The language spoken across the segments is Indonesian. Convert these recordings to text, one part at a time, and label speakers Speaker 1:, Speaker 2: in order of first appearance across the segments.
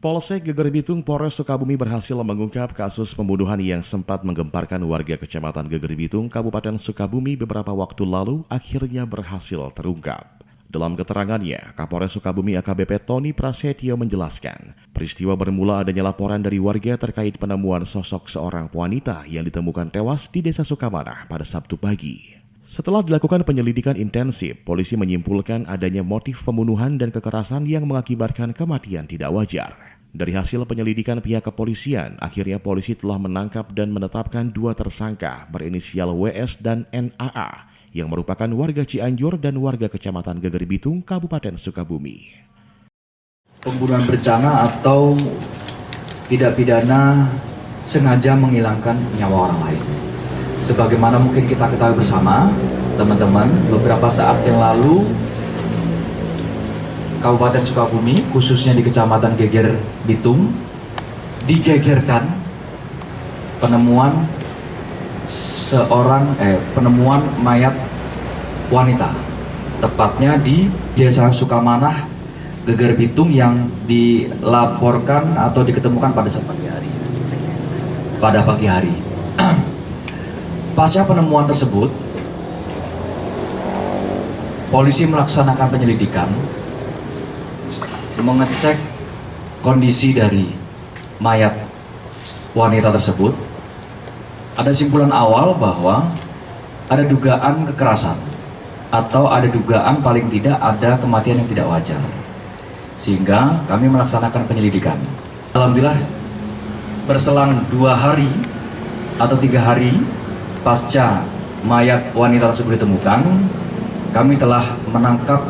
Speaker 1: Polsek Geger Bitung Polres Sukabumi berhasil mengungkap kasus pembunuhan yang sempat menggemparkan warga Kecamatan Geger Bitung, Kabupaten Sukabumi beberapa waktu lalu akhirnya berhasil terungkap. Dalam keterangannya, Kapolres Sukabumi AKBP Tony Prasetyo menjelaskan, peristiwa bermula adanya laporan dari warga terkait penemuan sosok seorang wanita yang ditemukan tewas di Desa Sukamanah pada Sabtu pagi. Setelah dilakukan penyelidikan intensif, polisi menyimpulkan adanya motif pembunuhan dan kekerasan yang mengakibatkan kematian tidak wajar. Dari hasil penyelidikan pihak kepolisian, akhirnya polisi telah menangkap dan menetapkan dua tersangka berinisial WS dan NAA yang merupakan warga Cianjur dan warga Kecamatan Geger Bitung, Kabupaten Sukabumi.
Speaker 2: Pembunuhan berencana atau tidak pidana sengaja menghilangkan nyawa orang lain. Sebagaimana mungkin kita ketahui bersama, teman-teman, beberapa saat yang lalu Kabupaten Sukabumi, khususnya di Kecamatan Geger Bitung, digegerkan penemuan penemuan mayat wanita, tepatnya di Desa Sukamanah, Geger Bitung, yang dilaporkan atau diketemukan pada pagi hari. Pasca penemuan tersebut, polisi melaksanakan penyelidikan, mengecek kondisi dari mayat wanita tersebut. Ada simpulan awal bahwa ada dugaan kekerasan atau ada dugaan paling tidak ada kematian yang tidak wajar, sehingga kami melaksanakan penyelidikan. Alhamdulillah, berselang 2 hari atau 3 hari pasca mayat wanita tersebut ditemukan, kami telah menangkap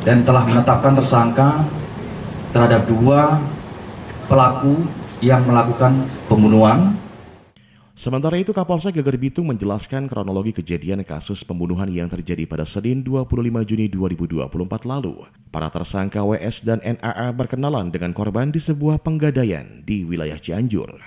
Speaker 2: dan telah menetapkan tersangka terhadap 2 pelaku yang melakukan pembunuhan.
Speaker 1: Sementara itu, Kapolsek Geger Bitung menjelaskan kronologi kejadian kasus pembunuhan yang terjadi pada Senin 25 Juni 2024 lalu. Para tersangka WS dan NAA berkenalan dengan korban di sebuah penggadaian di wilayah Cianjur.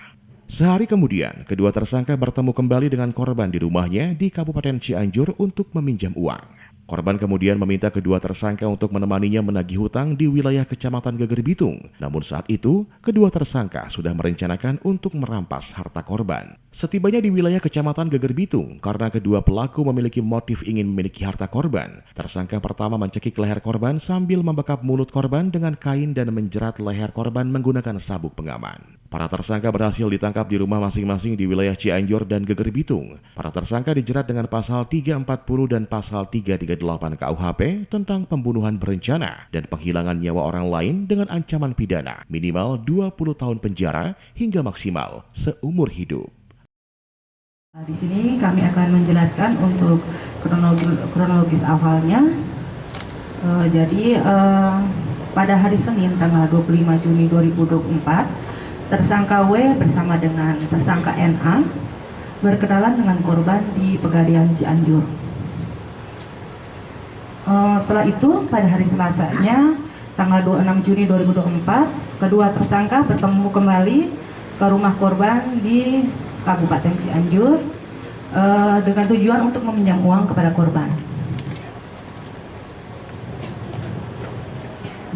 Speaker 1: Sehari kemudian, kedua tersangka bertemu kembali dengan korban di rumahnya di Kabupaten Cianjur untuk meminjam uang. Korban kemudian meminta kedua tersangka untuk menemaninya menagih hutang di wilayah Kecamatan Geger Bitung. Namun saat itu, kedua tersangka sudah merencanakan untuk merampas harta korban. Setibanya di wilayah Kecamatan Geger Bitung, karena kedua pelaku memiliki motif ingin memiliki harta korban, tersangka pertama mencekik leher korban sambil membekap mulut korban dengan kain dan menjerat leher korban menggunakan sabuk pengaman. Para tersangka berhasil ditangkap di rumah masing-masing di wilayah Cianjur dan Geger Bitung. Para tersangka dijerat dengan pasal 340 dan pasal 338 KUHP tentang pembunuhan berencana dan penghilangan nyawa orang lain dengan ancaman pidana minimal 20 tahun penjara hingga maksimal seumur hidup.
Speaker 3: Di sini kami akan menjelaskan untuk kronologis awalnya. Pada hari Senin tanggal 25 Juni 2024, tersangka W bersama dengan tersangka NA berkenalan dengan korban di Pegadaian Cianjur. Setelah itu, pada hari Selasanya, tanggal 26 Juni 2024, kedua tersangka bertemu kembali ke rumah korban di Kabupaten Cianjur dengan tujuan untuk meminjam uang kepada korban.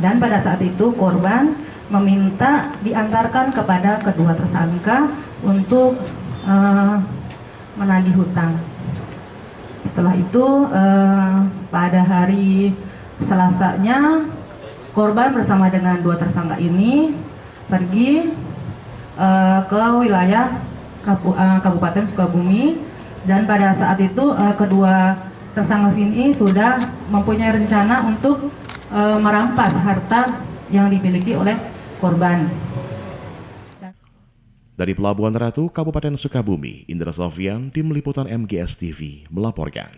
Speaker 3: Dan pada saat itu, korban meminta diantarkan kepada kedua tersangka untuk menagih hutang. Setelah itu, pada hari Selasanya, korban bersama dengan dua tersangka ini pergi ke wilayah Kabupaten Sukabumi, dan pada saat itu kedua tersangka ini sudah mempunyai rencana untuk merampas harta yang dimiliki oleh korban.
Speaker 1: Dari Pelabuhan Ratu, Kabupaten Sukabumi, Indra Sofyan, Tim Liputan MGS TV melaporkan.